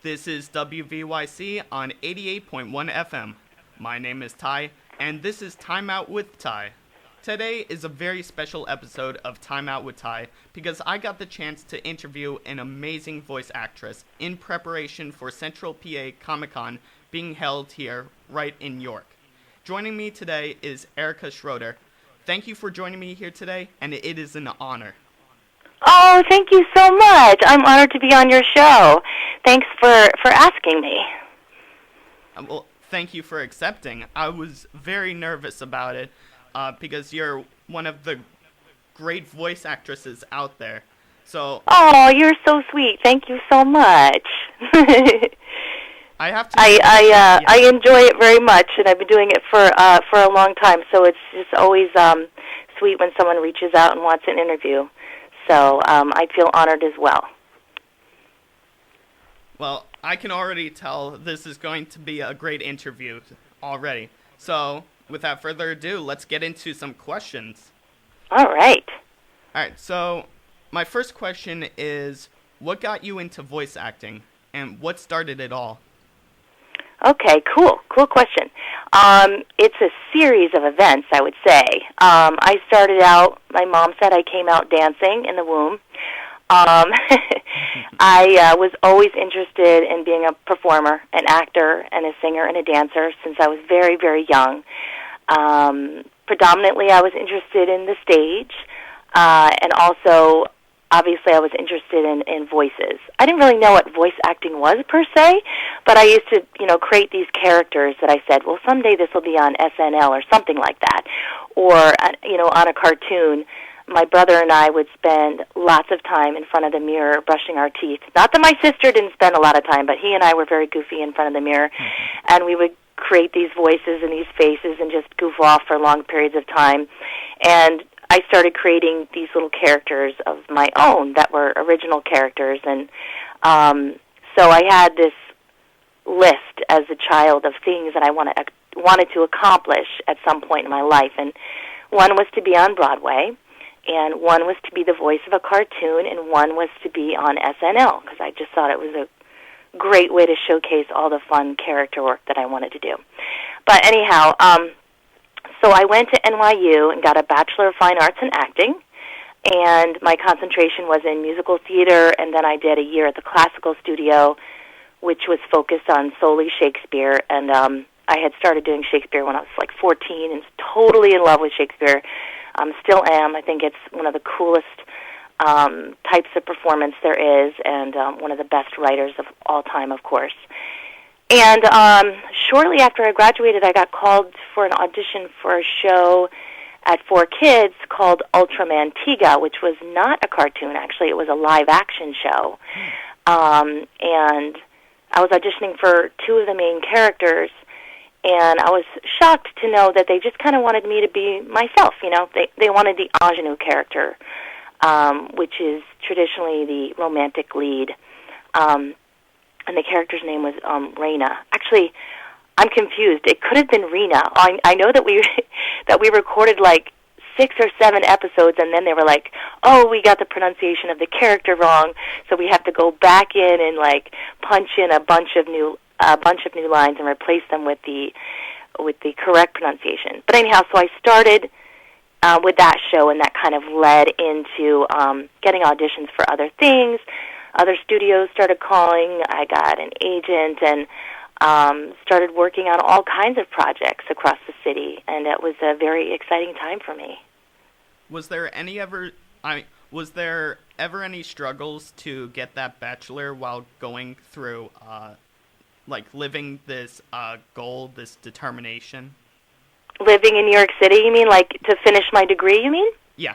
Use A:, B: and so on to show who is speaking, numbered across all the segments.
A: This is WVYC on 88.1 FM. My name is Ty, and this is Time Out with Ty. Today is a very special episode of Time Out with Ty because I got the chance to interview an amazing voice actress in preparation for Central PA Comic-Con being held here right in York. Joining me today is Erica Schroeder. Thank you for joining me here today, and it is an honor.
B: Oh, thank you so much. I'm honored to be on your show. Thanks for asking me.
A: Well, thank you for accepting. I was very nervous about it because you're one of the great voice actresses out there. So.
B: Oh, you're so sweet. Thank you so much.
A: I have to.
B: I enjoy it very much, and I've been doing it for a long time. So it's just always sweet when someone reaches out and wants an interview. So I feel honored as well.
A: Well, I can already tell this is going to be a great interview already. So, without further ado, let's get into some questions.
B: All right.
A: All right, so my first question is, what got you into voice acting, and what started it all?
B: Okay, cool question. It's a series of events, I would say. I started out, my mom said I came out dancing in the womb. I was always interested in being a performer, an actor, and a singer and a dancer since I was very, very young. Predominantly, I was interested in the stage, and also, obviously, I was interested in voices. I didn't really know what voice acting was, per se, but I used to, create these characters that I said, well, someday this will be on SNL or something like that, or, on a cartoon. My brother and I would spend lots of time in front of the mirror brushing our teeth. Not that my sister didn't spend a lot of time, but he and I were very goofy in front of the mirror, and we would create these voices and these faces and just goof off for long periods of time. And I started creating these little characters of my own that were original characters, and so I had this list as a child of things that I wanted to accomplish at some point in my life, and one was to be on Broadway, and one was to be the voice of a cartoon, and one was to be on SNL, because I just thought it was a great way to showcase all the fun character work that I wanted to do. But anyhow, so I went to NYU and got a Bachelor of Fine Arts in Acting, and my concentration was in musical theater, and then I did a year at the Classical Studio, which was focused on solely Shakespeare, and I had started doing Shakespeare when I was like 14 and was totally in love with Shakespeare. Still am. I think it's one of the coolest types of performance there is, and one of the best writers of all time, of course. And shortly after I graduated, I got called for an audition for a show at 4Kids called Ultramantiga, which was not a cartoon, actually. It was a live-action show. And I was auditioning for two of the main characters, and I was shocked to know that they just kind of wanted me to be myself, They wanted the ingenue character, which is traditionally the romantic lead. And the character's name was Raina. Actually, I'm confused. It could have been Rena. I know that we recorded like 6 or 7 episodes, and then they were like, "Oh, we got the pronunciation of the character wrong, so we have to go back in and like punch in a bunch of new lines and replace them with the correct pronunciation." But anyhow, so I started with that show, and that kind of led into getting auditions for other things. Other studios started calling. I got an agent and started working on all kinds of projects across the city, and it was a very exciting time for me.
A: Was there ever any struggles to get that bachelor while going through living this goal, this determination?
B: Living in New York City, you mean? Like to finish my degree, you mean?
A: Yeah.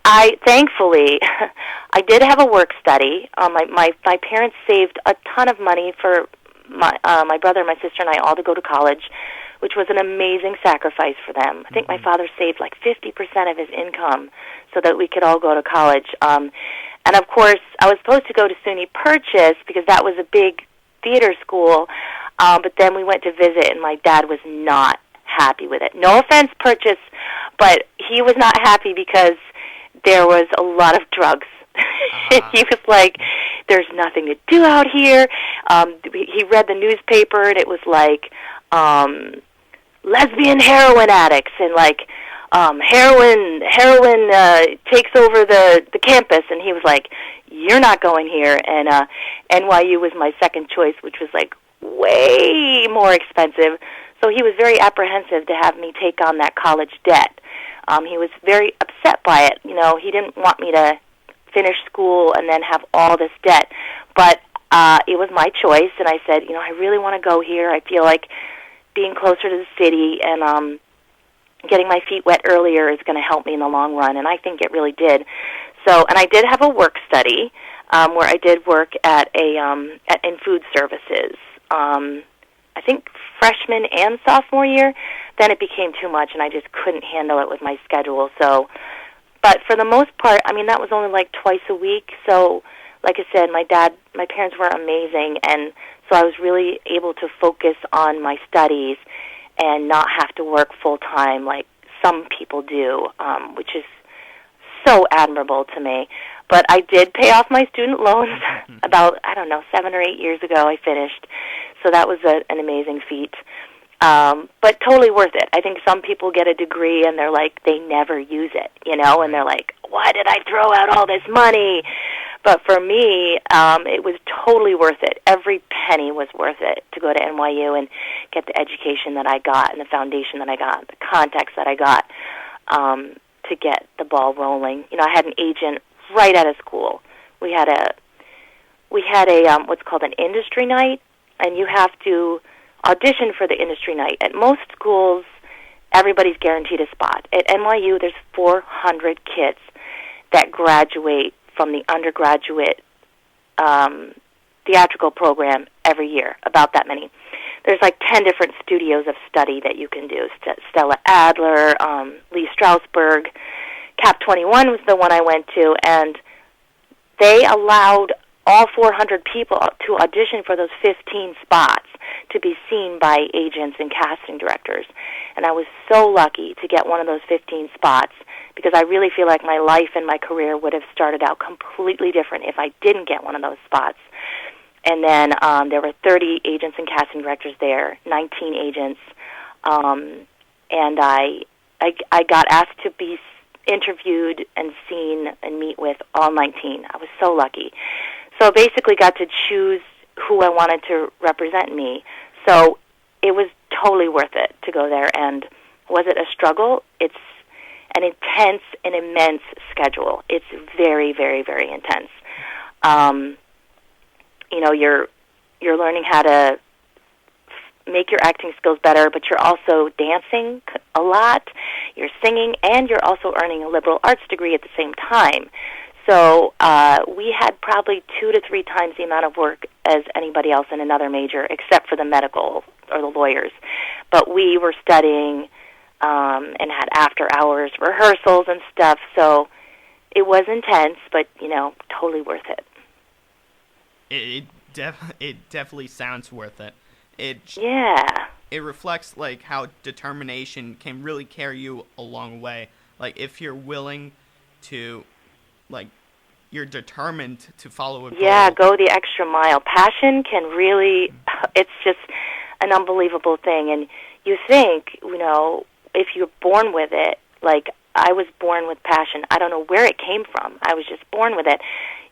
B: I thankfully, I did have a work study. My parents saved a ton of money for my brother, my sister, and I all to go to college, which was an amazing sacrifice for them. I think my father saved like 50% of his income so that we could all go to college. And of course, I was supposed to go to SUNY Purchase because that was a big theater school, but then we went to visit, and my dad was not happy with it. No offense, Purchase, but he was not happy because there was a lot of drugs He was like, there's nothing to do out here. He read the newspaper, and it was like lesbian heroin addicts, and like heroin takes over the campus. And he was like, you're not going here. And NYU was my second choice, which was like way more expensive. So he was very apprehensive to have me take on that college debt. He was very upset by it. You know, he didn't want me to finish school and then have all this debt. But it was my choice, and I said, you know, I really want to go here. I feel like being closer to the city and getting my feet wet earlier is going to help me in the long run, and I think it really did. So, and I did have a work study where I did work at in food services. I think freshman and sophomore year. Then it became too much, and I just couldn't handle it with my schedule. So, but for the most part, I mean, that was only like twice a week. So, like I said, my parents were amazing, and so I was really able to focus on my studies and not have to work full time like some people do, which is so admirable to me. But I did pay off my student loans about, 7 or 8 years ago I finished. So that was an amazing feat. But totally worth it. I think some people get a degree and they're like, they never use it, you know, and they're like, why did I throw out all this money? But for me, it was totally worth it. Every penny was worth it to go to NYU and get the education that I got and the foundation that I got, the contacts that I got to get the ball rolling. You know, I had an agent right out of school. We had a what's called an industry night, and you have to audition for the industry night. At most schools, everybody's guaranteed a spot. At NYU, there's 400 kids that graduate from the undergraduate theatrical program every year, about that many. There's like 10 different studios of study that you can do. Stella Adler, Lee Strasberg, Cap 21 was the one I went to, and they allowed all 400 people to audition for those 15 spots to be seen by agents and casting directors. And I was so lucky to get one of those 15 spots, because I really feel like my life and my career would have started out completely different if I didn't get one of those spots. And then there were 30 agents and casting directors there, 19 agents, and I got asked to be interviewed and seen and meet with all 19. I was so lucky. So basically got to choose who I wanted to represent me. So it was totally worth it to go there. And was it a struggle? It's an intense and immense schedule. It's very, very, very intense. You know, you're learning how to make your acting skills better, but you're also dancing a lot, you're singing, and you're also earning a liberal arts degree at the same time. So we had probably 2 to 3 times the amount of work as anybody else in another major, except for the medical or the lawyers. But we were studying and had after-hours rehearsals and stuff, so it was intense, but, you know, totally worth it.
A: It definitely sounds worth it. It reflects like how determination can really carry you a long way. Like if you're willing to, like, you're determined to follow a goal.
B: Yeah, go the extra mile. Passion can really, it's just an unbelievable thing. And you think, you know, if you're born with it, like I was born with passion. I don't know where it came from. I was just born with it.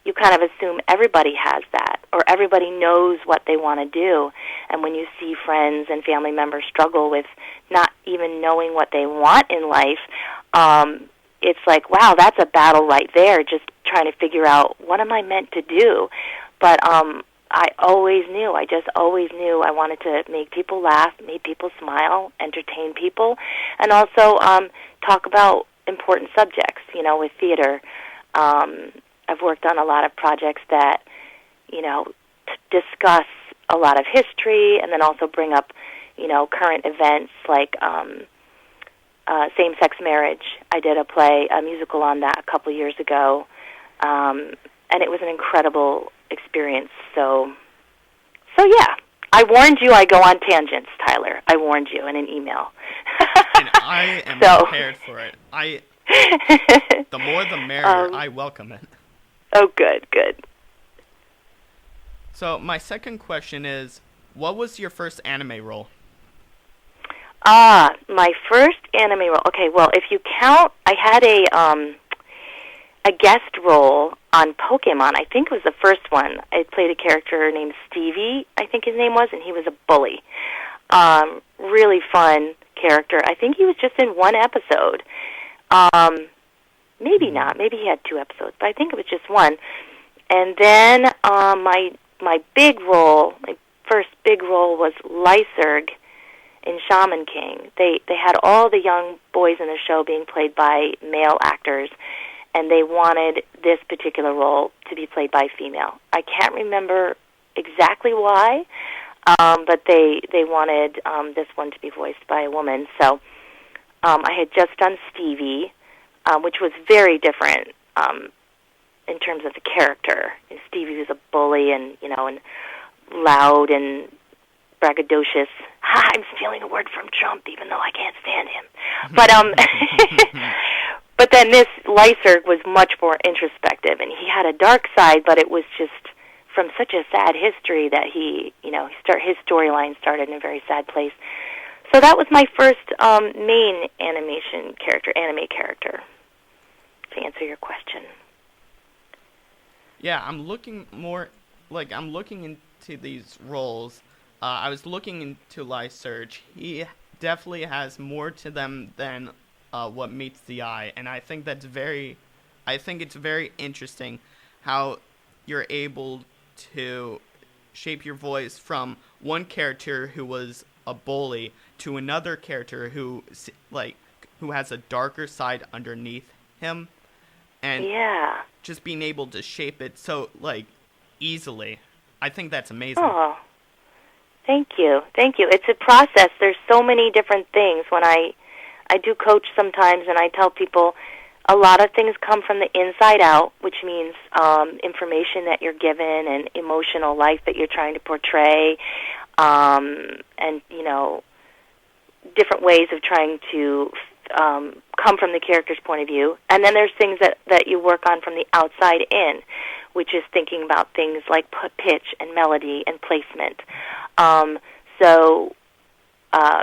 B: You kind of assume everybody has that, or everybody knows what they want to do. And when you see friends and family members struggle with not even knowing what they want in life, it's like, wow, that's a battle right there, just trying to figure out what am I meant to do. But I just always knew I wanted to make people laugh, make people smile, entertain people, and also talk about important subjects, you know, with theater. I've worked on a lot of projects that, you know, discuss a lot of history and then also bring up, you know, current events like same-sex marriage. I did a musical on that a couple years ago, and it was an incredible experience. So yeah. I warned you I go on tangents, Tyler. I warned you in an email.
A: And I am prepared for it. The more the merrier. I welcome it.
B: Oh, good, good.
A: So my second question is, what was your first anime role?
B: My first anime role. Okay, well, if you count, I had a guest role on Pokemon. I think it was the first one. I played a character named Stevie, I think his name was, and he was a bully. Really fun character. I think he was just in one episode. Maybe not. Maybe he had 2 episodes, but I think it was just one. And then my big role, my first big role was Lyserg in Shaman King. They had all the young boys in the show being played by male actors, and they wanted this particular role to be played by a female. I can't remember exactly why, but they wanted this one to be voiced by a woman. So I had just done Stevie, which was very different in terms of the character. Stevie was a bully and loud and braggadocious. I'm stealing a word from Trump, even though I can't stand him. But but then this Lyserg was much more introspective, and he had a dark side, but it was just from such a sad history that his storyline started in a very sad place. So that was my first main anime character, to answer your question.
A: Yeah, I'm looking into these roles. I was looking into Lyserg. He definitely has more to them than what meets the eye, and I think it's very interesting how you're able to shape your voice from one character who was a bully to another character who has a darker side underneath him, and just being able to shape it so easily. I think that's amazing.
B: Oh, thank you. It's a process. There's so many different things. When I do coach sometimes, and I tell people a lot of things come from the inside out, which means information that you're given and emotional life that you're trying to portray, and different ways of trying to come from the character's point of view. And then there's things that you work on from the outside in, which is thinking about things like pitch and melody and placement. So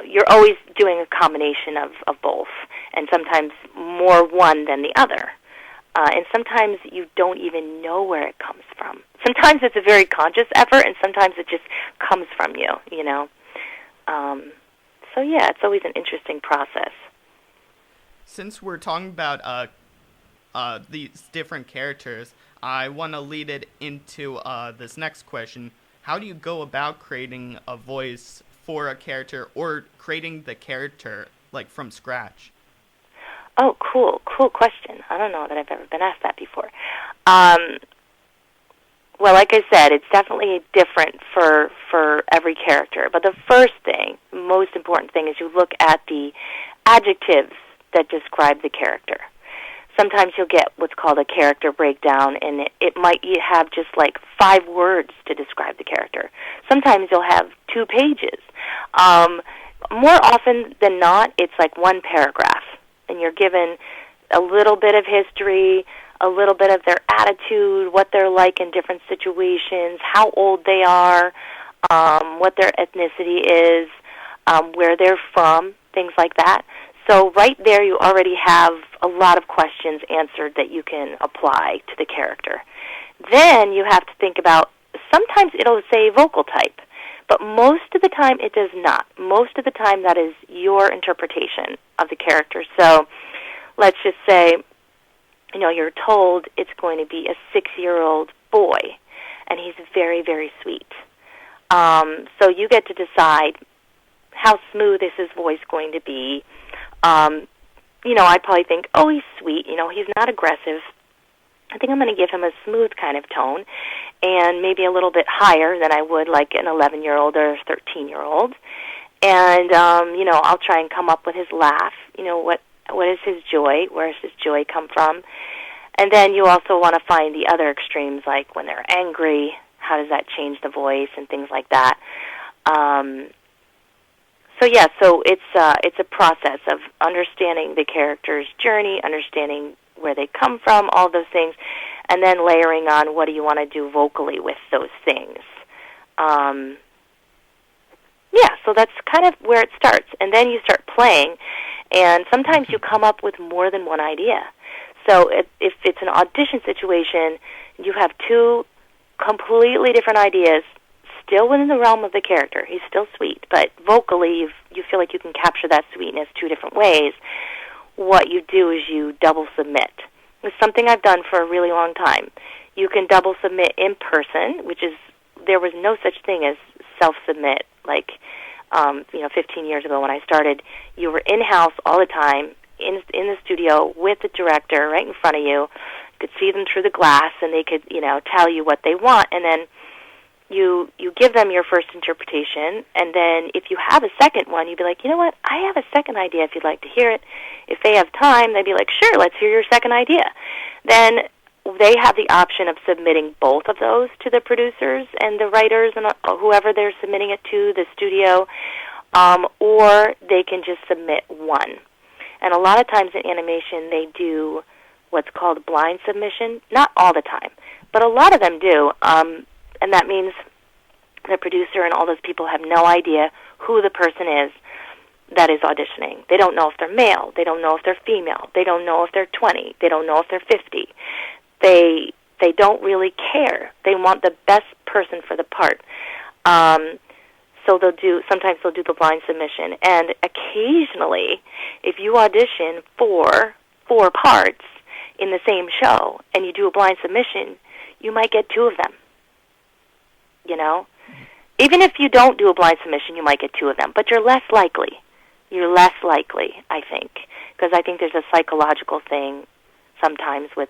B: you're always doing a combination of both, and sometimes more one than the other. And sometimes you don't even know where it comes from. Sometimes it's a very conscious effort, and sometimes it just comes from you, So yeah, it's always an interesting process.
A: Since we're talking about these different characters, I want to lead it into this next question. How do you go about creating a voice for a character, or creating the character from scratch?
B: Oh, cool question. I don't know that I've ever been asked that before. Well, like I said, it's definitely different for every character. But the first thing, most important thing, is you look at the adjectives that describe the character. Sometimes you'll get what's called a character breakdown, and it might have just 5 words to describe the character. Sometimes you'll have 2 pages. More often than not, it's 1 paragraph, and you're given a little bit of history, a little bit of their attitude, what they're like in different situations, how old they are, what their ethnicity is, where they're from, things like that. So right there you already have a lot of questions answered that you can apply to the character. Then you have to think about, sometimes it'll say vocal type, but most of the time it does not. Most of the time that is your interpretation of the character. So let's just say, you're told it's going to be a 6-year-old boy, and he's very, very sweet. So you get to decide how smooth is his voice going to be. I'd probably think, oh, he's sweet, he's not aggressive. I think I'm going to give him a smooth kind of tone, and maybe a little bit higher than I would an 11-year-old or a 13-year-old. And, I'll try and come up with his laugh. What is his joy? Where does his joy come from? And then you also want to find the other extremes, like when they're angry, how does that change the voice and things like that. So it's a process of understanding the character's journey, understanding where they come from, all those things, and then layering on what do you want to do vocally with those things. Yeah, so that's kind of where it starts. And then you start playing, and sometimes you come up with more than one idea. So if it's an audition situation, you have two completely different ideas, still within the realm of the character. He's still sweet, but vocally you feel like you can capture that sweetness two different ways. What you do is you double submit. It's something I've done for a really long time. You can double submit in person, which is, there was no such thing as self-submit. Like, 15 years ago when I started, you were in-house all the time, in the studio with the director right in front of you. You could see them through the glass, and they could, tell you what they want, and then you give them your first interpretation, and then if you have a second one, you'd be like, you know what, I have a second idea if you'd like to hear it. If they have time, they'd be like, sure, let's hear your second idea. Then they have the option of submitting both of those to the producers and the writers and whoever they're submitting it to, the studio, or they can just submit one. And a lot of times in animation, they do what's called blind submission. Not all the time, but a lot of them do. And that means the producer and all those people have no idea who the person is that is auditioning. They don't know if they're male. They don't know if they're female. They don't know if they're 20. They don't know if they're 50. They don't really care. They want the best person for the part. So sometimes they'll do the blind submission. And occasionally, if you audition for 4 parts in the same show and you do a blind submission, you might get 2 of them. Even if you don't do a blind submission, you might get 2 of them, but you're less likely. You're less likely, I think, because I think there's a psychological thing sometimes with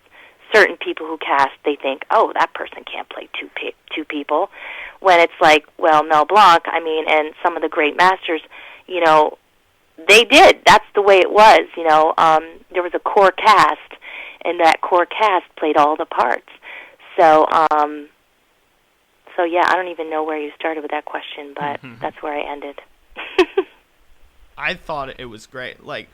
B: certain people who cast. They think, oh, that person can't play two people, when it's like, well, Mel Blanc, and some of the great masters, they did. That's the way it was. There was a core cast, and that core cast played all the parts. So yeah, I don't even know where you started with that question, but that's where I ended.
A: I thought it was great. Like,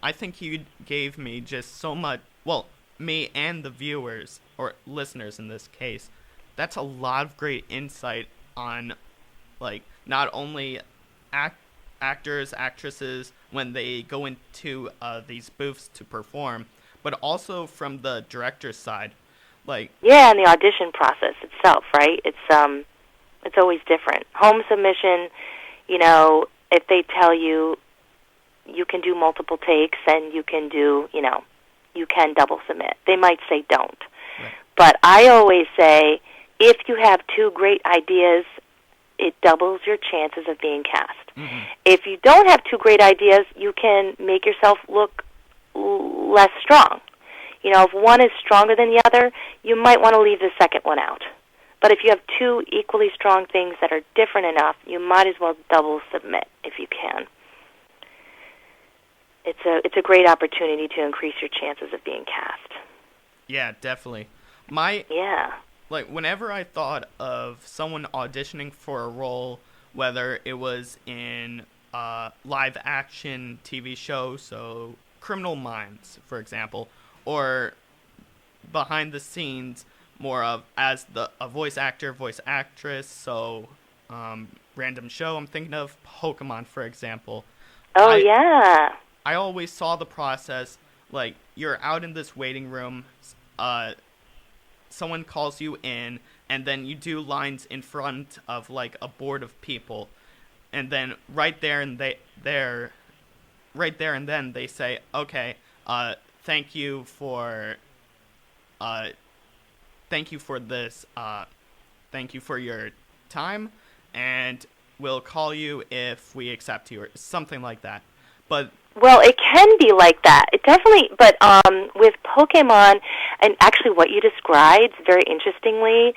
A: I think you gave me just so much, well, me and the viewers, or listeners in this case, that's a lot of great insight on, like, not only actors, actresses, when they go into these booths to perform, but also from the director's side.
B: Yeah, and the audition process itself, right? It's always different. Home submission, if they tell you you can do multiple takes and you can do, you can double submit. They might say don't. Right. But I always say, if you have 2 great ideas, it doubles your chances of being cast. Mm-hmm. If you don't have 2 great ideas, you can make yourself look less strong. If one is stronger than the other, you might want to leave the second one out. But if you have 2 equally strong things that are different enough, you might as well double submit if you can. It's a great opportunity to increase your chances of being cast.
A: Yeah, definitely. Whenever I thought of someone auditioning for a role, whether it was in a live action TV show, so Criminal Minds, for example, or behind the scenes, more of as a voice actor, voice actress, so random show, I'm thinking of Pokemon, for example.
B: Yeah.
A: I always saw the process, like, you're out in this waiting room, someone calls you in, and then you do lines in front of, like, a board of people, and then right there and then they say, okay, thank you for this. Thank you for your time, and we'll call you if we accept you, or something like that. Well,
B: it can be like that. It definitely, but with Pokemon, and actually what you described, very interestingly,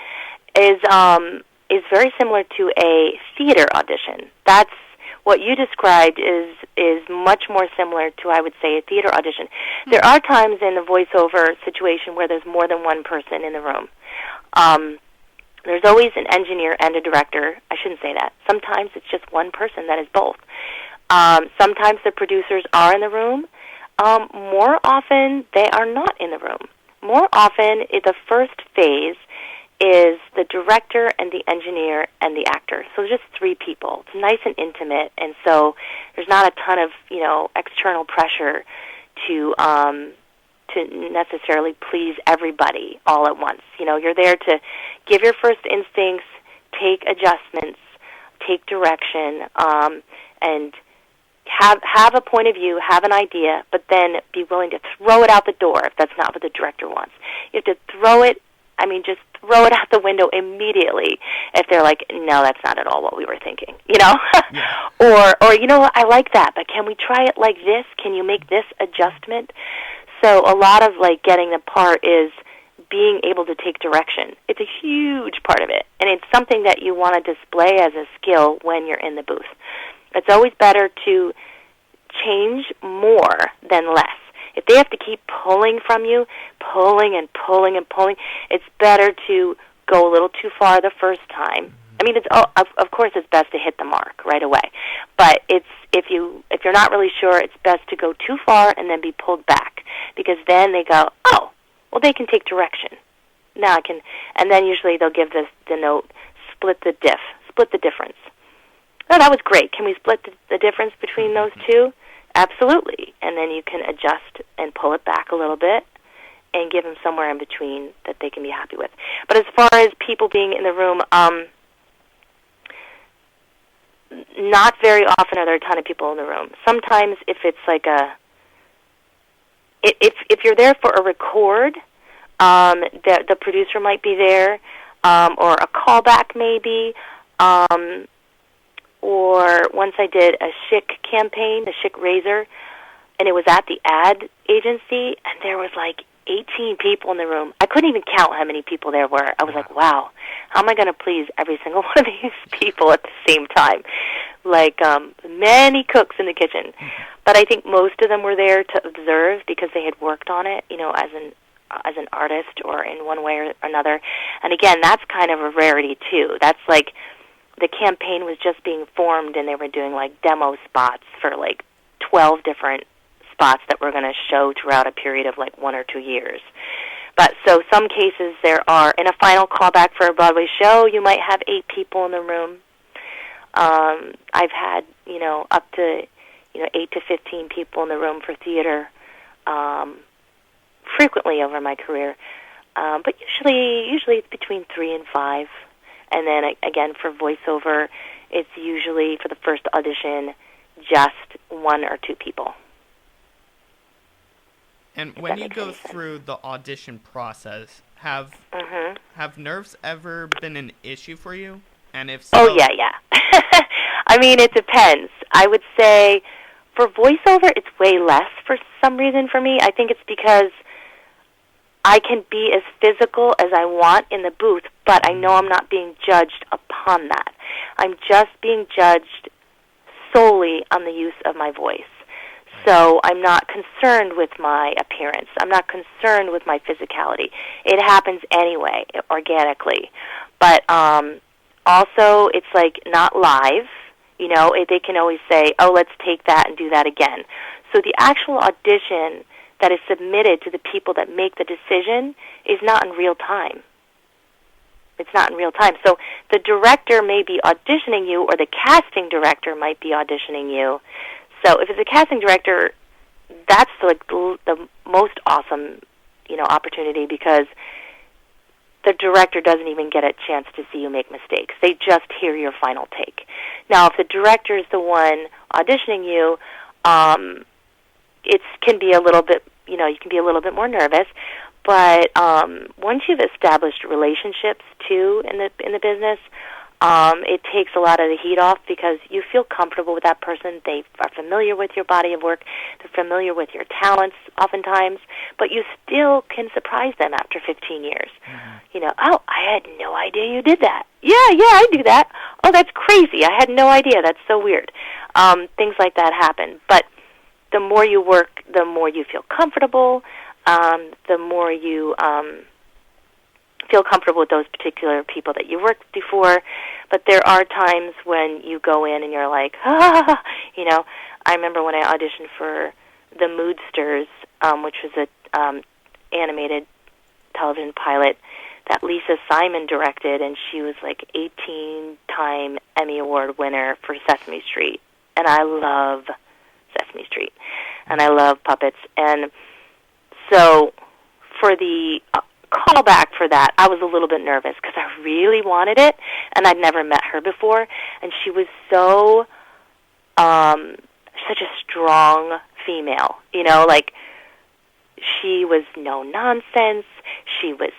B: is very similar to a theater audition. That's what you described is much more similar to, I would say, a theater audition. There are times in the voiceover situation where there's more than one person in the room. There's always an engineer and a director. I shouldn't say that. Sometimes it's just one person that is both. Sometimes the producers are in the room. More often, they are not in the room. more often, the first phase is the director and the engineer and the actor. So just 3 people. It's nice and intimate, and so there's not a ton of, external pressure to necessarily please everybody all at once. You're there to give your first instincts, take adjustments, take direction, and have a point of view, have an idea, but then be willing to throw it out the door if that's not what the director wants. You have to just throw it out the window immediately if they're like, no, that's not at all what we were thinking, Yeah. Or I like that, but can we try it like this? Can you make this adjustment? So a lot of, getting the part is being able to take direction. It's a huge part of it, and it's something that you want to display as a skill when you're in the booth. It's always better to change more than less. If they have to keep pulling from you, pulling and pulling and pulling, it's better to go a little too far the first time. I mean, of course it's best to hit the mark right away. But if you're not really sure, it's best to go too far and then be pulled back, because then they go, oh, well, they can take direction. Now I can, and then usually they'll give the note, split the difference. Oh, that was great. Can we split the difference between those two? Absolutely. And then you can adjust and pull it back a little bit and give them somewhere in between that they can be happy with. But as far as people being in the room, not very often are there a ton of people in the room. Sometimes if it's like if you're there for a record, the producer might be there, or a callback maybe, or once I did a Schick campaign, the Schick razor, and it was at the ad agency, and there was 18 people in the room. I couldn't even count how many people there were. I was like, wow, how am I going to please every single one of these people at the same time? Many cooks in the kitchen. But I think most of them were there to observe because they had worked on it, as an artist or in one way or another. And again, that's kind of a rarity too. That's the campaign was just being formed, and they were doing demo spots for 12 different spots that we're going to show throughout a period of 1 or 2 years. But so some cases there are, in a final callback for a Broadway show, you might have 8 people in the room. I've had, up to, 8 to 15 people in the room for theater, frequently over my career. But usually it's between 3 and 5. And then, again, for voiceover, it's usually, for the first audition, just 1 or 2 people.
A: And when you go through the audition process, have nerves ever been an issue for you? And if so...
B: Oh, yeah. I mean, it depends. I would say for voiceover, it's way less for some reason for me. I think it's because I can be as physical as I want in the booth, but I know I'm not being judged upon that. I'm just being judged solely on the use of my voice. So I'm not concerned with my appearance. I'm not concerned with my physicality. It happens anyway, organically. But also, it's not live. They can always say, oh, let's take that and do that again. So the actual audition that is submitted to the people that make the decision is not in real time. It's not in real time. So the director may be auditioning you, or the casting director might be auditioning you. So if it's a casting director, that's the most awesome, opportunity, because the director doesn't even get a chance to see you make mistakes. They just hear your final take. Now, if the director is the one auditioning you, it can be a little bit, you can be a little bit more nervous. But once you've established relationships too in the business, it takes a lot of the heat off, because you feel comfortable with that person. They are familiar with your body of work. They're familiar with your talents oftentimes, but you still can surprise them after 15 years. Mm-hmm. Oh, I had no idea you did that. Yeah, I do that. Oh, that's crazy. I had no idea. That's so weird. Things like that happen. But the more you work, the more you feel comfortable, the more you feel comfortable with those particular people that you worked before. But there are times when you go in and you're like, I remember when I auditioned for The Moodsters, which was a animated television pilot that Lisa Simon directed, and she was like 18-time Emmy Award winner for Sesame Street. And I love Sesame Street, and I love puppets. And so for the callback for that, I was a little bit nervous because I really wanted it, and I'd never met her before, and she was so such a strong female, you know, like she was no nonsense, she was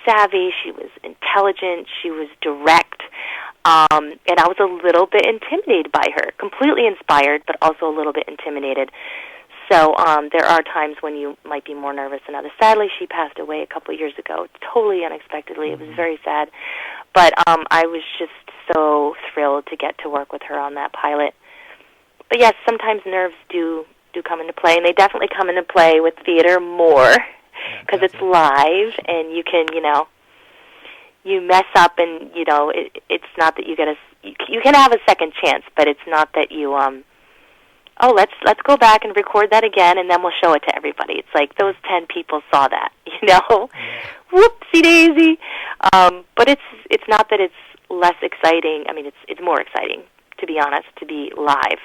B: savvy, she was intelligent, she was direct, and I was a little bit intimidated by her, completely inspired, but also a little bit intimidated. So there are times when you might be more nervous than others. Sadly, she passed away a couple of years ago, totally unexpectedly. It was very sad. But I was just so thrilled to get to work with her on that pilot. But yes, sometimes nerves do come into play, and they definitely come into play with theater more because it's live, and you can, you know, you mess up, and, you know, it's not that you get you can have a second chance, but it's not that you let's go back and record that again, and then we'll show it to everybody. It's like those 10 people saw that, you know? Whoopsie daisy. But it's not that it's less exciting. I mean, it's more exciting, to be honest, to be live.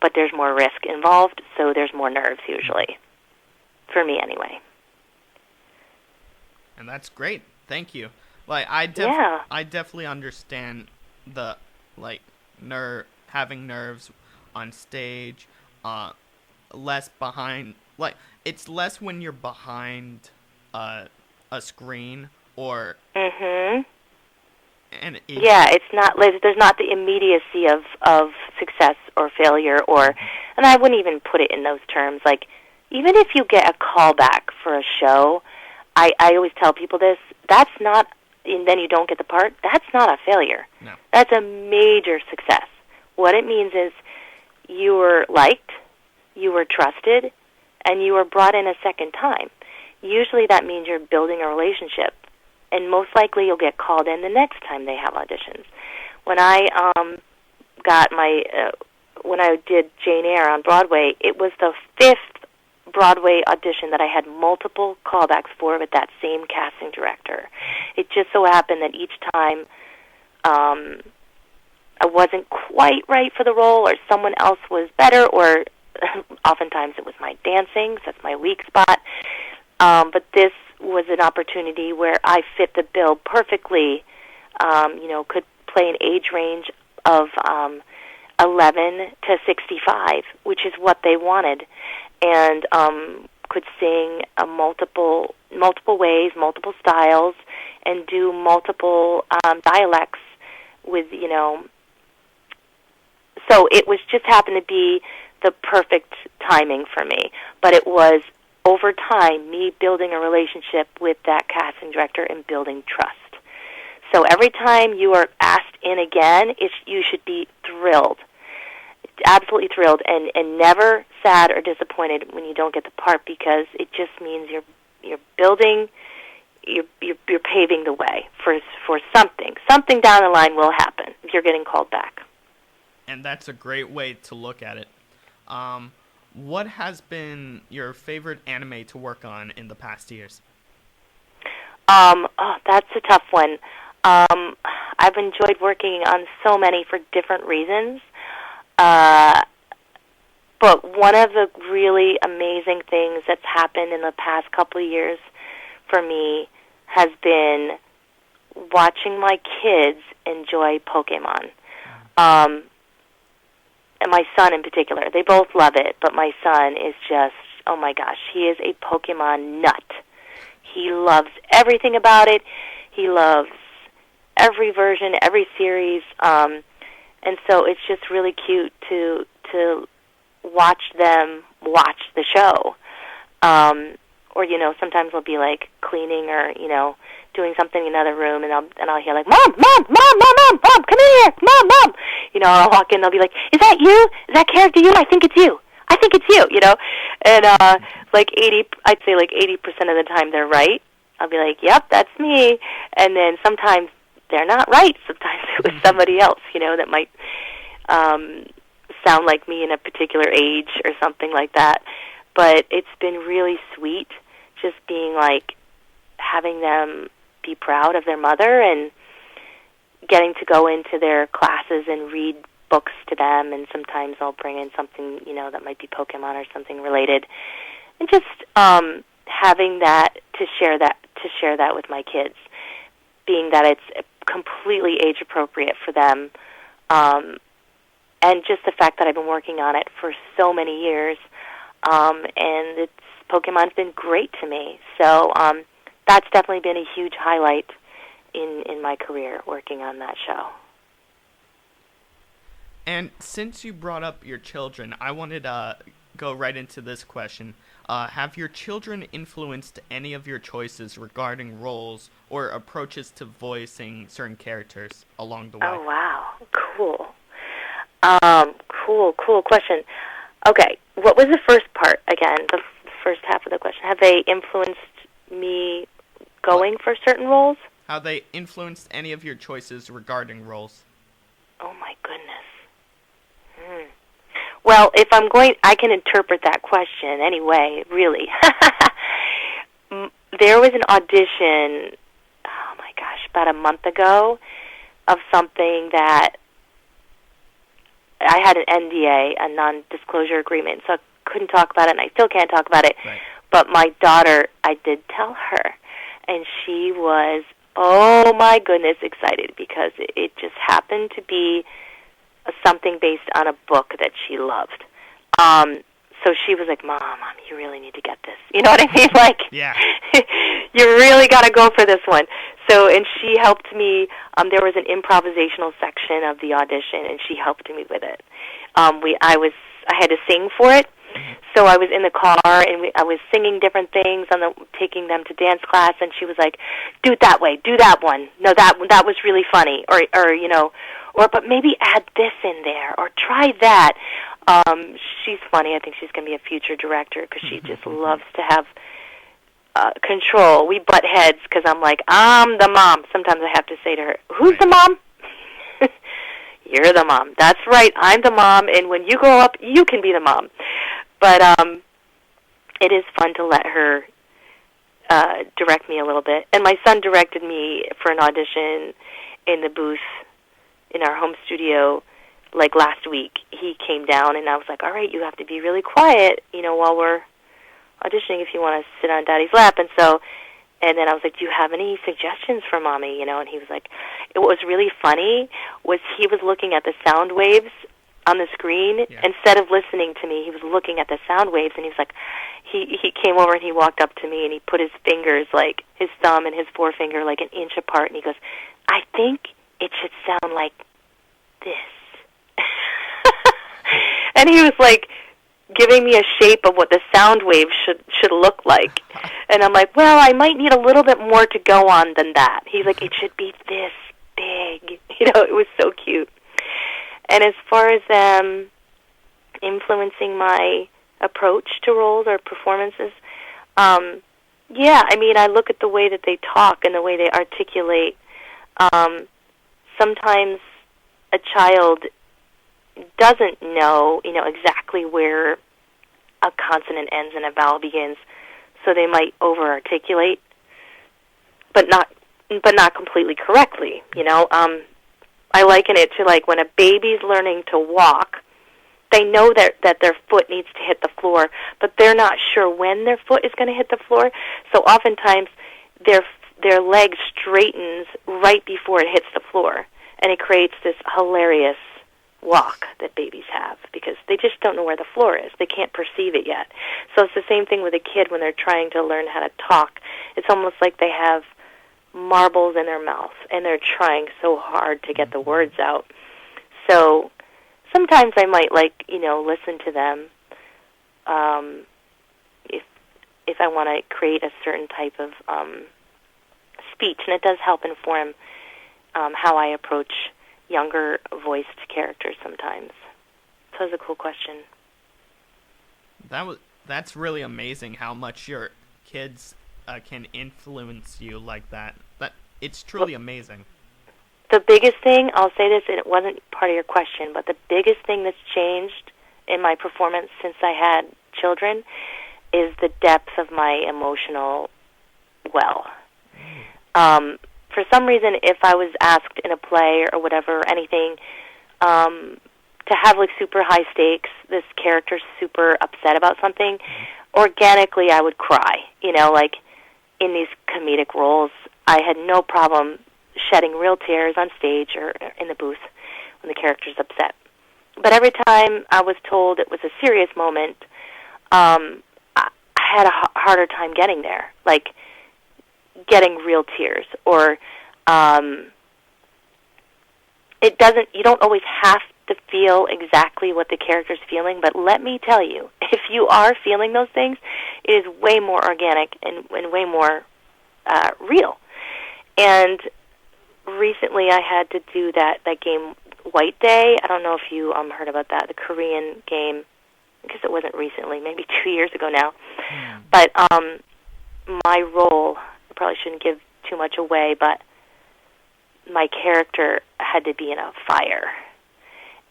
B: But there's more risk involved, so there's more nerves usually. For me, anyway.
A: And that's great. Thank you. Like I definitely understand the having nerves on stage, less behind, like it's less when you're behind a screen or and
B: it's not, there's not the immediacy of success or failure, or, and I wouldn't even put it in those terms. Like, even if you get a callback for a show, I always tell people this, that's not, and then you don't get the part, that's not a failure.
A: No.
B: That's a major success. What it means is you were liked, you were trusted, and you were brought in a second time. Usually that means you're building a relationship, and most likely you'll get called in the next time they have auditions. When I got my, when I did Jane Eyre on Broadway, it was the 5th Broadway audition that I had multiple callbacks for with that same casting director. It just so happened that each time I wasn't quite right for the role, or someone else was better, or oftentimes it was my dancing, so that's my weak spot. But this was an opportunity where I fit the bill perfectly, you know, could play an age range of 11 to 65, which is what they wanted, and could sing multiple ways, multiple styles, and do multiple dialects with, you know. So it was just happened to be the perfect timing for me, but it was over time me building a relationship with that casting director and building trust. So every time you are asked in again, you should be thrilled, absolutely thrilled, and never sad or disappointed when you don't get the part, because it just means you're building, you're paving the way for something. Something down the line will happen if you're getting called back.
A: And that's a great way to look at it. What has been your favorite anime to work on in the past years?
B: That's a tough one. I've enjoyed working on so many for different reasons. But one of the really amazing things that's happened in the past couple of years for me has been watching my kids enjoy Pokemon. And my son in particular. They both love it, but my son is just, oh my gosh, he is a Pokemon nut. He loves everything about it. He loves every version, every series. And so it's just really cute to watch them watch the show. Or, you know, sometimes we'll be like cleaning or, you know, doing something in another room, and I'll hear like, Mom, come in here, Mom. You know, I'll walk in, they'll be like, is that you? Is that character you? I think it's you, you know. And I'd say like 80% of the time they're right. I'll be like, yep, that's me. And then sometimes they're not right. Sometimes it was somebody else, you know, that might sound like me in a particular age or something like that. But it's been really sweet just being like having them be proud of their mother and getting to go into their classes and read books to them, and sometimes I'll bring in something, that might be Pokemon or something related, and just having that to share that with my kids, being that it's completely age appropriate for them, and just the fact that I've been working on it for so many years, and Pokemon's been great to me. So that's definitely been a huge highlight in my career, working on that show.
A: And since you brought up your children, I wanted to go right into this question. Have your children influenced any of your choices regarding roles or approaches to voicing certain characters along the way?
B: Oh, wow. Cool. Cool question. Okay, what was the first part again, the first half of the question? Have they influenced me going for certain roles?
A: How they influenced any of your choices regarding roles?
B: Oh, my goodness. Well, if I'm I can interpret that question anyway, really. There was an audition, oh my gosh, about a month ago, of something that I had an NDA, a non-disclosure agreement, so I couldn't talk about it, and I still can't talk about it.
A: Right.
B: But my daughter, I did tell her, and she was, oh my goodness, excited, because it just happened to be something based on a book that she loved. So she was like, Mom, you really need to get this. You know what I mean? Like,
A: yeah.
B: You really got to go for this one. So, and she helped me. There was an improvisational section of the audition, and she helped me with it. I had to sing for it. So I was in the car, and I was singing different things, taking them to dance class, and she was like, "Do it that way, do that one. No, that was really funny, or but maybe add this in there, or try that." She's funny. I think she's going to be a future director because she just loves to have control. We butt heads because I'm like, I'm the mom. Sometimes I have to say to her, "Who's the mom?" You're the mom. That's right. I'm the mom, and when you grow up, you can be the mom. But it is fun to let her direct me a little bit. And my son directed me for an audition in the booth in our home studio, like last week. He came down, and I was like, all right, you have to be really quiet, while we're auditioning if you want to sit on Daddy's lap. And then I was like, do you have any suggestions for Mommy? And he was like, what was really funny was he was looking at the sound waves on the screen.
A: Yeah.
B: Instead of listening to me, he was looking at the sound waves, and he was like, he came over and he walked up to me, and he put his fingers, like his thumb and his forefinger, like an inch apart, and he goes, I think it should sound like this. And he was like giving me a shape of what the sound wave should look like. And I'm like, well, I might need a little bit more to go on than that. He's like, it should be this big. It was so cute. And as far as them influencing my approach to roles or performances, yeah, I mean, I look at the way that they talk and the way they articulate. Sometimes a child doesn't know, exactly where a consonant ends and a vowel begins, so they might over-articulate, but not completely correctly. I liken it to like when a baby's learning to walk. They know that their foot needs to hit the floor, but they're not sure when their foot is going to hit the floor. So oftentimes their leg straightens right before it hits the floor, and it creates this hilarious walk that babies have because they just don't know where the floor is. They can't perceive it yet. So it's the same thing with a kid when they're trying to learn how to talk. It's almost like they have marbles in their mouth, and they're trying so hard to get the words out. So sometimes I might listen to them if I want to create a certain type of speech, and it does help inform how I approach younger voiced characters sometimes. So it's a cool question.
A: That's really amazing how much your kids can influence you like that. It's truly amazing.
B: The biggest thing, I'll say this, and it wasn't part of your question, but the biggest thing that's changed in my performance since I had children is the depth of my emotional well. For some reason, if I was asked in a play or whatever, or anything, to have like super high stakes, this character's super upset about something, organically I would cry. You know, like in these comedic roles, I had no problem shedding real tears on stage or in the booth when the character's upset. But every time I was told it was a serious moment, I had a harder time getting there, like getting real tears. Or you don't always have to feel exactly what the character's feeling, but let me tell you, if you are feeling those things, it is way more organic and way more real. And recently I had to do that game White Day. I don't know if you heard about that, the Korean game. I guess it wasn't recently, maybe 2 years ago now. But my role, I probably shouldn't give too much away, but my character had to be in a fire.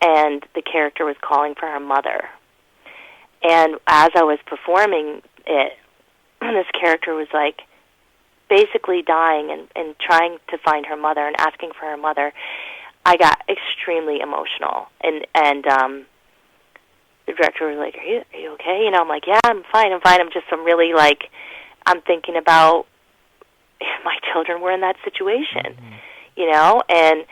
B: And the character was calling for her mother. And as I was performing it, this character was like basically dying and trying to find her mother and asking for her mother. I got extremely emotional. And the director was like, are you okay? You know, I'm like, yeah, I'm fine. I'm really like, I'm thinking about if my children were in that situation, you know, and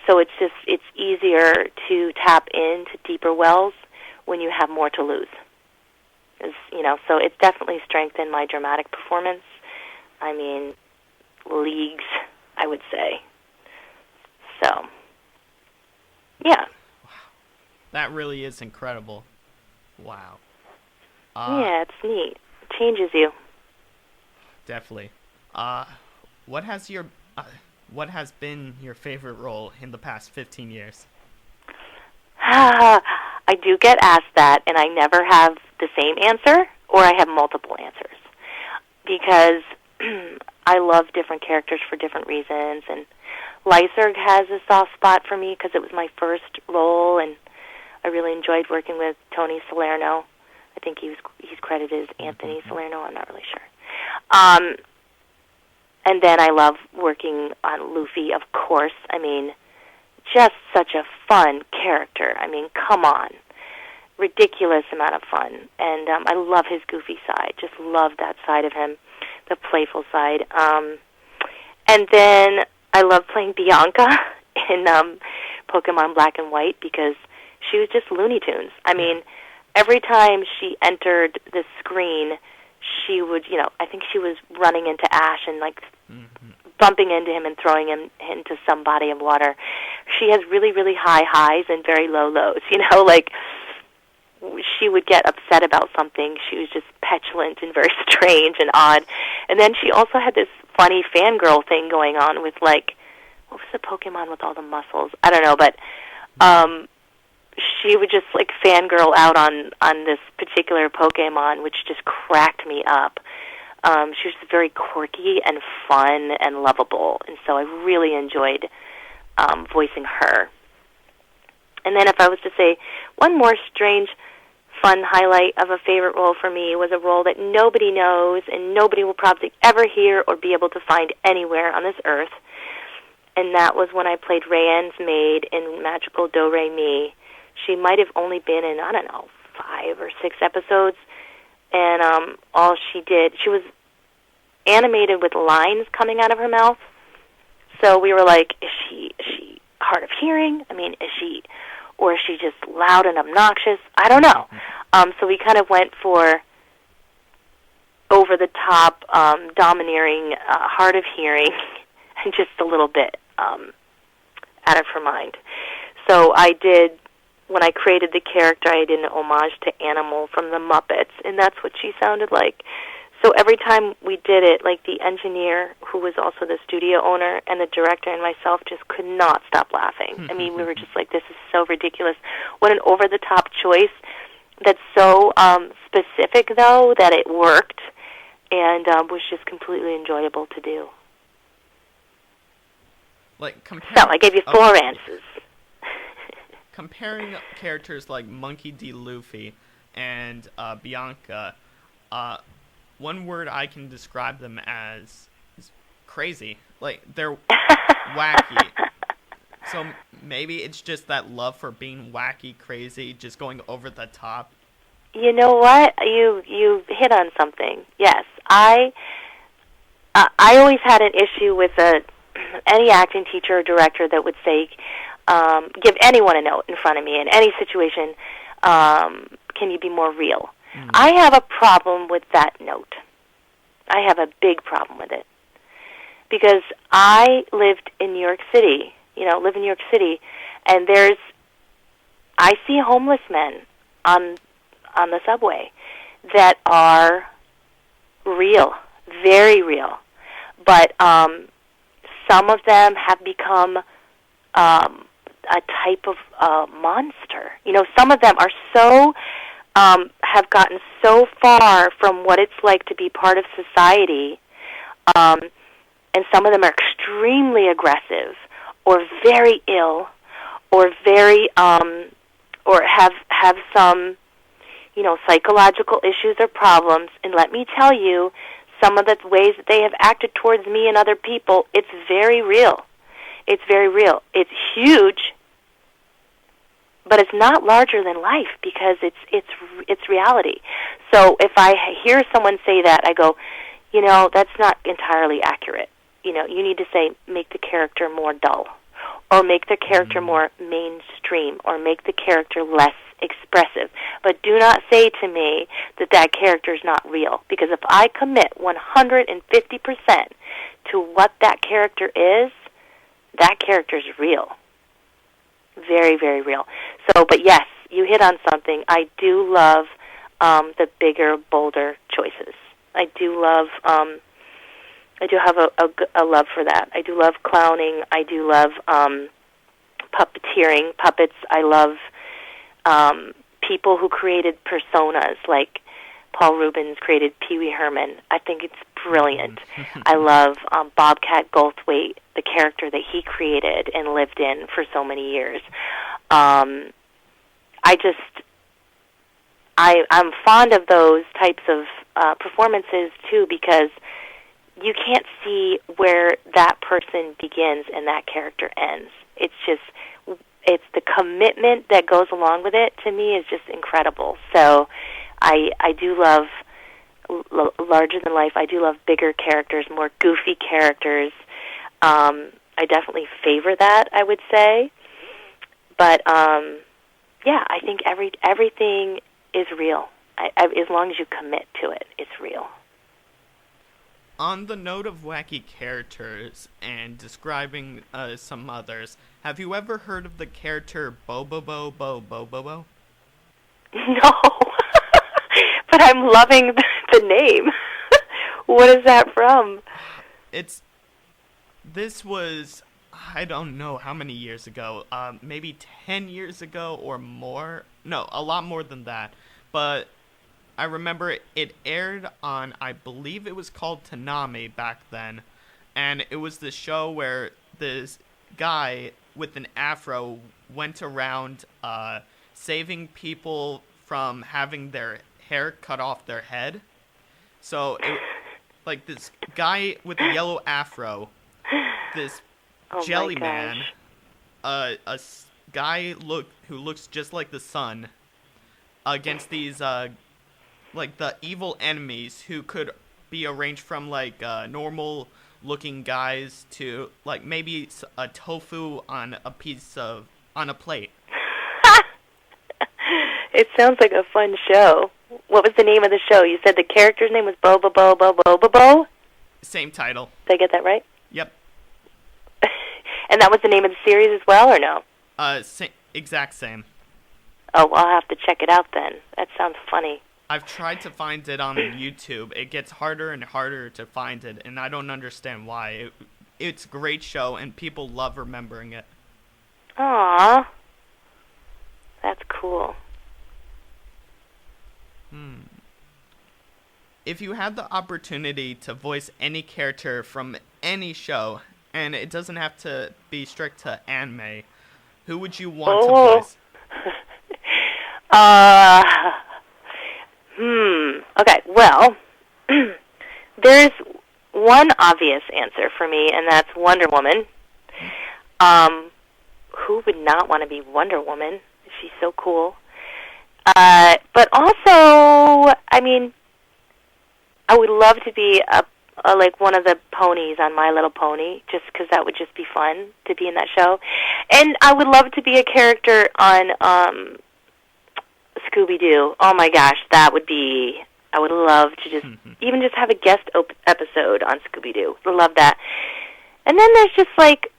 B: so it's easier to tap into deeper wells when you have more to lose. You know, so it's definitely strengthened my dramatic performance. I mean, leagues, I would say. So, yeah.
A: Wow. That really is incredible. Wow.
B: Yeah, it's neat. It changes you.
A: Definitely. What has been your favorite role in the past 15 years?
B: I do get asked that, and I never have the same answer, or I have multiple answers, because I love different characters for different reasons, and Lyserg has a soft spot for me because it was my first role, and I really enjoyed working with Tony Salerno. I think he's credited as Anthony Salerno. I'm not really sure. And then I love working on Luffy, of course. I mean, just such a fun character. I mean, come on. Ridiculous amount of fun. And I love his goofy side. Just love that side of him, the playful side. And then I love playing Bianca in Pokemon Black and White because she was just Looney Tunes. I mean, every time she entered the screen, she would, you know, I think she was running into Ash and, like, bumping into him and throwing him into some body of water. She has really, really high highs and very low lows, you know, like, she would get upset about something. She was just petulant and very strange and odd. And then she also had this funny fangirl thing going on with, like, what was the Pokemon with all the muscles? I don't know, but she would just, like, fangirl out on this particular Pokemon, which just cracked me up. She was very quirky and fun and lovable, and so I really enjoyed voicing her. And then if I was to say one more strange, fun highlight of a favorite role for me was a role that nobody knows and nobody will probably ever hear or be able to find anywhere on this earth, and that was when I played Rayanne's maid in Magical Do-Re-Mi. She might have only been in, I don't know, 5 or 6 episodes, and all she did, she was animated with lines coming out of her mouth, so we were like, is she hard of hearing? I mean, or is she just loud and obnoxious? I don't know. So we kind of went for over-the-top, domineering, hard of hearing, and just a little bit out of her mind. So when I created the character, I did an homage to Animal from the Muppets, and that's what she sounded like. So every time we did it, like the engineer, who was also the studio owner, and the director and myself just could not stop laughing. I mean, we were just like, this is so ridiculous. What an over-the-top choice that's so specific, though, that it worked and was just completely enjoyable to do. So I gave you 4 answers.
A: Comparing characters like Monkey D. Luffy and Bianca, one word I can describe them as is crazy. Like, they're wacky. So maybe it's just that love for being wacky, crazy, just going over the top.
B: You know what? You hit on something. Yes, I always had an issue with any acting teacher or director that would say, give anyone a note in front of me in any situation. Can you be more real? Mm. I have a problem with that note. I have a big problem with it because I lived in New York City. Live in New York City, and I see homeless men on the subway that are real, very real. But some of them have become a type of monster. Some of them are have gotten so far from what it's like to be part of society, and some of them are extremely aggressive, or very ill, or very, or have some, psychological issues or problems. And let me tell you, some of the ways that they have acted towards me and other people, it's very real. It's very real. It's huge, but it's not larger than life because it's reality. So if I hear someone say that, I go, that's not entirely accurate. You need to say, make the character more dull, or make the character more mainstream, or make the character less expressive. But do not say to me that character is not real, because if I commit 150% to what that character is real. Very, very real. So, but yes, you hit on something. I do love the bigger, bolder choices. I do love I do have a love for that. I do love clowning. I do love puppeteering, puppets. I love people who created personas, like Paul Rubens created Pee Wee Herman. I think it's brilliant. I love Bobcat Goldthwait, the character that he created and lived in for so many years. I'm fond of those types of performances, too, because you can't see where that person begins and that character ends. It's the commitment that goes along with it, to me, is just incredible. So I do love larger than life. I do love bigger characters, more goofy characters. I definitely favor that, I would say. But yeah, I think everything is real. As long as you commit to it, it's real.
A: On the note of wacky characters and describing some others, have you ever heard of the character Bo-Bo-Bo-Bo-Bo-Bo-Bo?
B: No, but I'm loving the name. What is that from?
A: This was, I don't know how many years ago, maybe 10 years ago or more. No, a lot more than that. But I remember it aired on, I believe it was called Toonami back then. And it was the show where this guy with an afro went around saving people from having their hair cut off their head. So, like this guy with a yellow afro, this jelly man, a guy who looks just like the sun, against these like the evil enemies who could be arranged from like normal looking guys to like maybe a tofu on a plate.
B: It sounds like a fun show. What was the name of the show? You said the character's name was Bo-Bo-Bo-Bo-Bo-Bo-Bo?
A: Same title.
B: Did I get that right?
A: Yep.
B: And that was the name of the series as well, or no?
A: Exact same.
B: Oh, well, I'll have to check it out then. That sounds funny.
A: I've tried to find it on YouTube. It gets harder and harder to find it, and I don't understand why. It's a great show, and people love remembering it.
B: Aww. That's cool.
A: If you had the opportunity to voice any character from any show, and it doesn't have to be strict to anime, who would you want to voice?
B: Okay, well, there's one obvious answer for me, and that's Wonder Woman. Who would not want to be Wonder Woman? She's so cool. But also, I mean, I would love to be like one of the ponies on My Little Pony, just because that would just be fun to be in that show. And I would love to be a character on Scooby-Doo. Oh my gosh, that would be... I would love to just even just have a guest episode on Scooby-Doo. I love that. And then there's just like...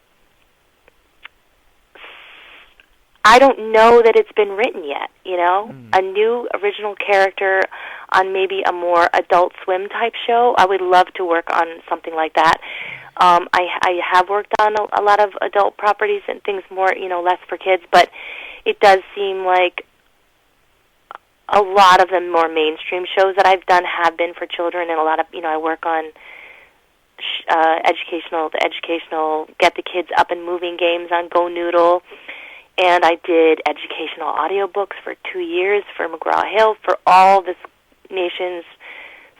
B: I don't know that it's been written yet, you know? A new original character on maybe a more Adult Swim type show. I would love to work on something like that. I have worked on a lot of adult properties and things more, you know, less for kids, but it does seem like a lot of the more mainstream shows that I've done have been for children, and a lot of, you know, I work on educational get the kids up and moving games on Go Noodle. And I did educational audiobooks for 2 years for McGraw-Hill for all the nation's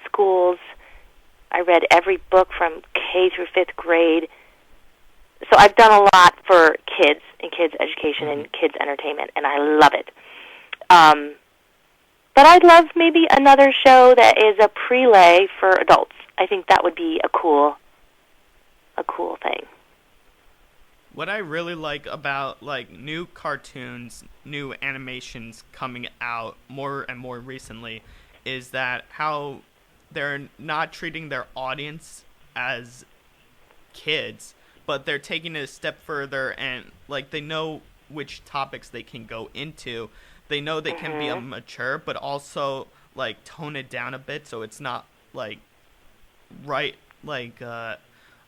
B: schools. I read every book from K through 5th grade. So I've done a lot for kids and kids' education and kids' entertainment, and I love it. But I'd love maybe another show that is a prelay for adults. I think that would be a cool thing.
A: What I really like about like new cartoons, new animations coming out more and more recently is that how they're not treating their audience as kids, but they're taking it a step further, and like they know which topics they can go into. They know they can be mature, but also like tone it down a bit so it's not like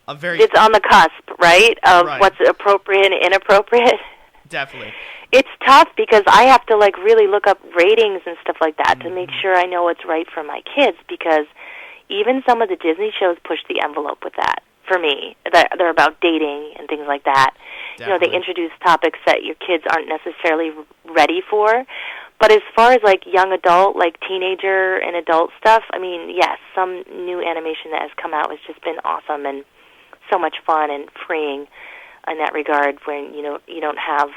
A: it's on
B: the cusp, right, of what's appropriate and inappropriate.
A: Definitely.
B: It's tough because I have to like really look up ratings and stuff like that to make sure I know what's right for my kids, because even some of the Disney shows push the envelope with that for me. They're about dating and things like that. Definitely. You know, they introduce topics that your kids aren't necessarily ready for. But as far as like young adult, like teenager and adult stuff, I mean, yes, some new animation that has come out has just been awesome and so much fun and freeing in that regard, when you know you don't have,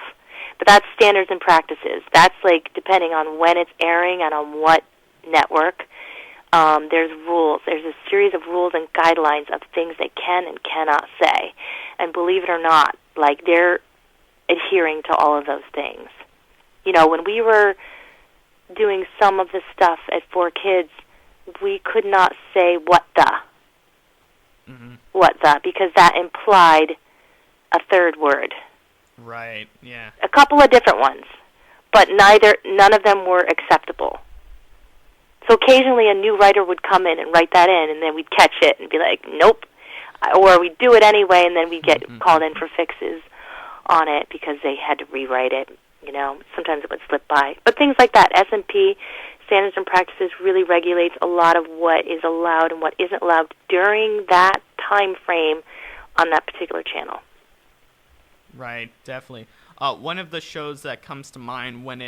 B: but that's standards and practices. That's like depending on when it's airing and on what network. There's rules. There's a series of rules and guidelines of things they can and cannot say, and believe it or not, like they're adhering to all of those things. You know, when we were doing some of the stuff at 4Kids, we could not say what the. Because that implied a third word.
A: Right, yeah.
B: A couple of different ones, but none of them were acceptable. So occasionally a new writer would come in and write that in, and then we'd catch it and be like, nope. Or we'd do it anyway, and then we'd get called in for fixes on it because they had to rewrite it. You know, sometimes it would slip by. But things like that, S&P, Standards and Practices, really regulates a lot of what is allowed and what isn't allowed during that time frame on that particular channel.
A: Right, definitely. One of the shows that comes to mind when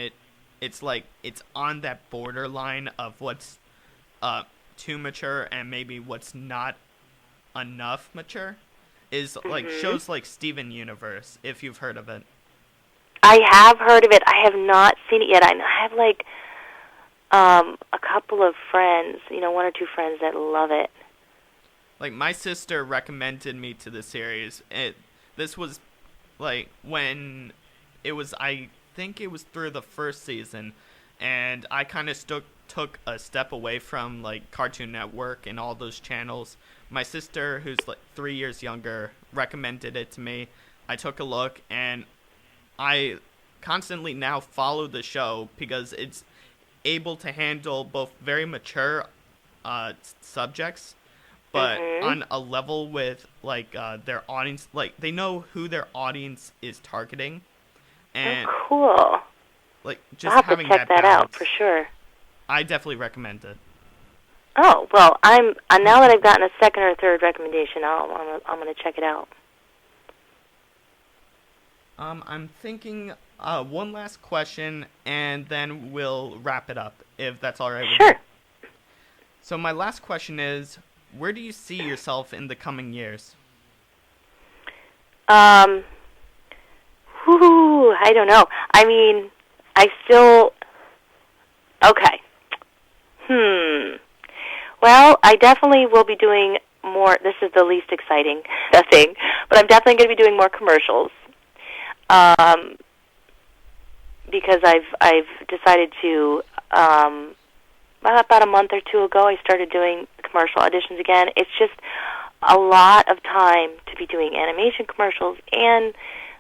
A: it's like it's on that borderline of what's too mature and maybe what's not enough mature is like shows like Steven Universe, if you've heard of it.
B: I have heard of it. I have not seen it yet. I have like a couple of friends, you know, one or two friends that love it.
A: Like my sister recommended me to the series. This was like when it was, I think it was through the first season, and I kind of took a step away from like Cartoon Network and all those channels. My sister, who's like 3 years younger, recommended it to me. I took a look, and I constantly now follow the show because it's able to handle both very mature subjects, but on a level with like their audience. Like they know who their audience is targeting, and
B: cool.
A: Like just
B: I'll have
A: having
B: to check that out for sure.
A: I definitely recommend it.
B: Oh well, I'm now that I've gotten a second or third recommendation, I'm gonna check it out.
A: I'm thinking one last question, and then we'll wrap it up, if that's all right with you.
B: Sure.
A: So my last question is, where do you see yourself in the coming years?
B: I don't know. I mean, I still... Okay. Well, I definitely will be doing more... This is the least exciting thing, but I'm definitely going to be doing more commercials. Because I've decided to... about a month or two ago, I started doing commercial auditions again. It's just a lot of time to be doing animation commercials and,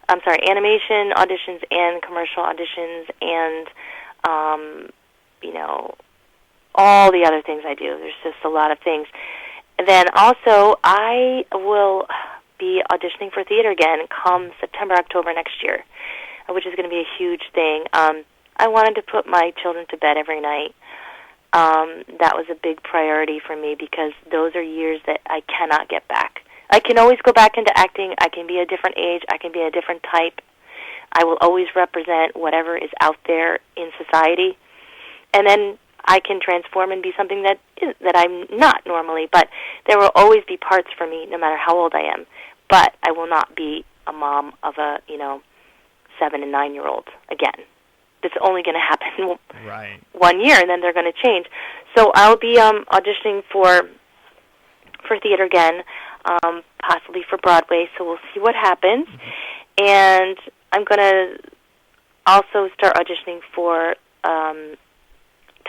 B: animation auditions and commercial auditions and, all the other things I do. There's just a lot of things. Then also, I will be auditioning for theater again come September, October next year, which is going to be a huge thing. I wanted to put my children to bed every night. That was a big priority for me because those are years that I cannot get back. I can always go back into acting. I can be a different age. I can be a different type. I will always represent whatever is out there in society. And then I can transform and be something that I'm not normally. But there will always be parts for me no matter how old I am. But I will not be a mom of a, 7 and 9-year-old again. It's only going to happen
A: right.
B: 1 year, and then they're going to change. So I'll be auditioning for theater again, possibly for Broadway. So we'll see what happens. Mm-hmm. And I'm going to also start auditioning for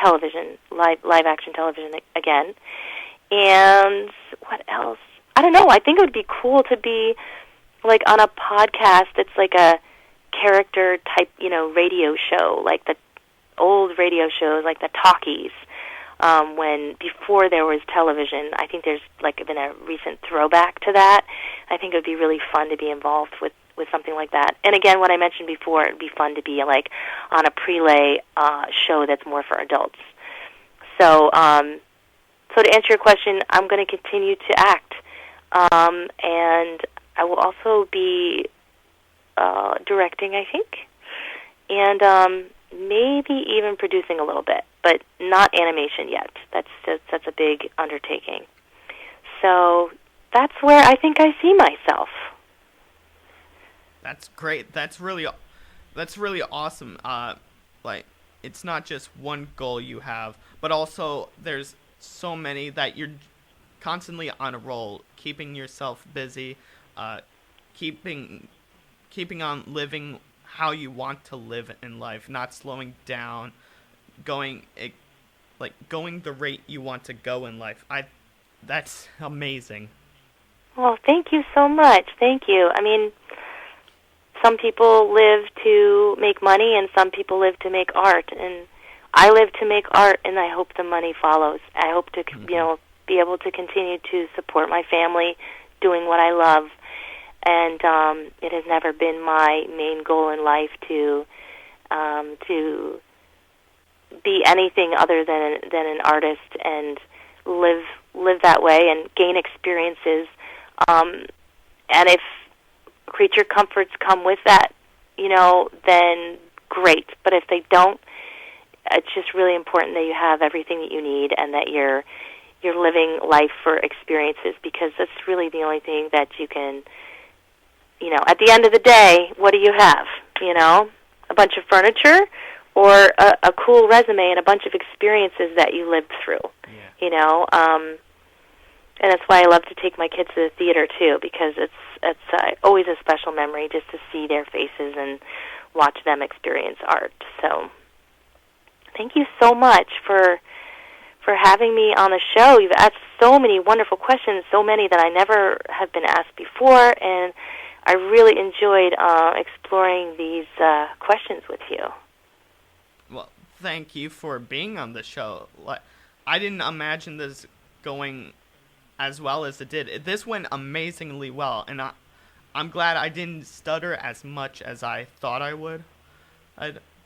B: television, live action television again. And what else? I don't know. I think it would be cool to be like on a podcast that's like a character type, radio show, like the old radio shows, like the talkies, when before there was television. I think there's like been a recent throwback to that. I think it would be really fun to be involved with something like that. And again, what I mentioned before, it would be fun to be like on a prelay show that's more for adults. So, so to answer your question, I'm going to continue to act, and I will also be directing, I think, and maybe even producing a little bit, but not animation yet. That's a big undertaking. So that's where I think I see myself.
A: That's great. That's really awesome. Like, it's not just one goal you have, but also there's so many that you're constantly on a roll, keeping yourself busy, keeping on living how you want to live in life, not slowing down, going the rate you want to go in life. That's amazing.
B: Well, thank you so much. Thank you. I mean, some people live to make money and some people live to make art, and I live to make art, and I hope the money follows. I hope to, be able to continue to support my family doing what I love. And it has never been my main goal in life to be anything other than an artist and live that way and gain experiences. And if creature comforts come with that, then great. But if they don't, it's just really important that you have everything that you need and that you're living life for experiences, because that's really the only thing that you can. At the end of the day, what do you have? A bunch of furniture or a cool resume and a bunch of experiences that you lived through. Yeah. And that's why I love to take my kids to the theater too, because it's always a special memory just to see their faces and watch them experience art. So, thank you so much for having me on the show. You've asked so many wonderful questions, so many that I never have been asked before, and I really enjoyed exploring these questions with you.
A: Well, thank you for being on the show. I didn't imagine this going as well as it did. This went amazingly well, and I'm glad I didn't stutter as much as I thought I would.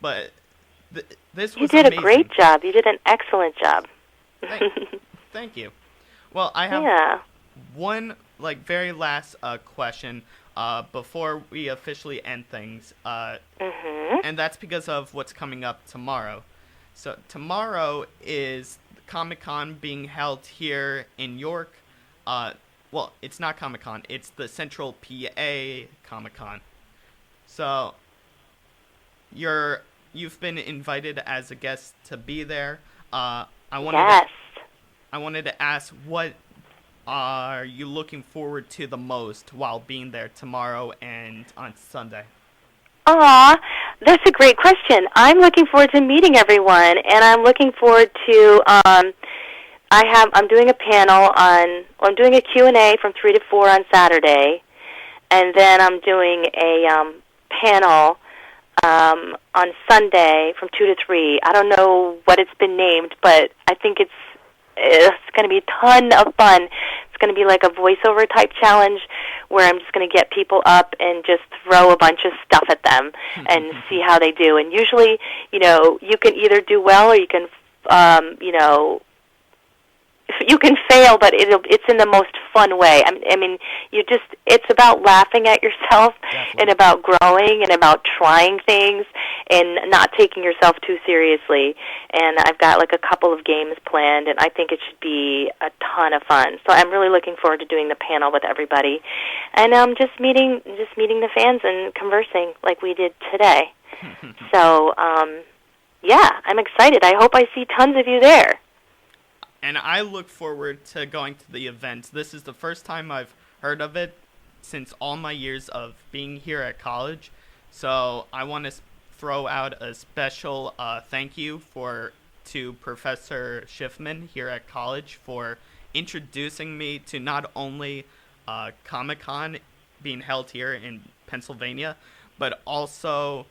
A: But this was
B: You did
A: amazing.
B: A great job. You did an excellent job.
A: Thank you. Well, I have one very last question before we officially end things, and that's because of what's coming up tomorrow. So tomorrow is Comic-Con being held here in York. Well, it's not Comic-Con. It's the Central PA Comic-Con. So you've been invited as a guest to be there. I wanted to ask, what are you looking forward to the most while being there tomorrow and on Sunday?
B: Aw, that's a great question. I'm looking forward to meeting everyone, and I'm looking forward to, I'm doing a panel I'm doing a Q&A from 3 to 4 on Saturday, and then I'm doing a panel on Sunday from 2 to 3. I don't know what it's been named, but I think it's going to be a ton of fun. It's going to be like a voiceover type challenge where I'm just going to get people up and just throw a bunch of stuff at them and see how they do. And usually, you can either do well or you can, you can fail, but it's in the most fun way. I mean, it's about laughing at yourself.
A: Definitely.
B: And about growing and about trying things and not taking yourself too seriously. And I've got like a couple of games planned, and I think it should be a ton of fun. So I'm really looking forward to doing the panel with everybody, and just meeting the fans and conversing like we did today. So yeah, I'm excited. I hope I see tons of you there.
A: And I look forward to going to the event. This is the first time I've heard of it since all my years of being here at college. So I want to throw out a special thank you to Professor Schiffman here at college for introducing me to not only Comic-Con being held here in Pennsylvania, but also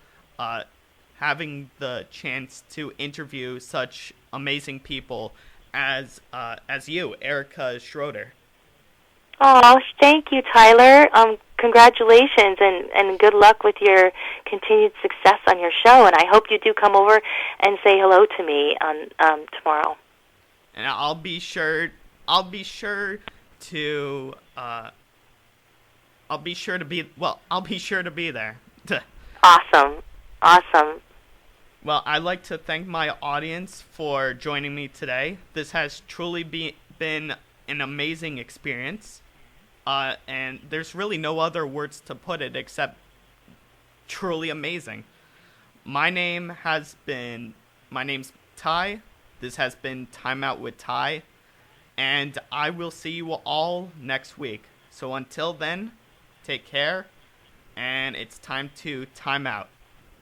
A: having the chance to interview such amazing people as you, Erica Schroeder.
B: Oh, thank you, Tyler. Congratulations and good luck with your continued success on your show. And I hope you do come over and say hello to me on tomorrow.
A: And I'll be sure to be there.
B: Awesome.
A: Well, I'd like to thank my audience for joining me today. This has truly been an amazing experience. And there's really no other words to put it except truly amazing. My name's Ty. This has been Time Out with Ty. And I will see you all next week. So until then, take care. And it's time to time out.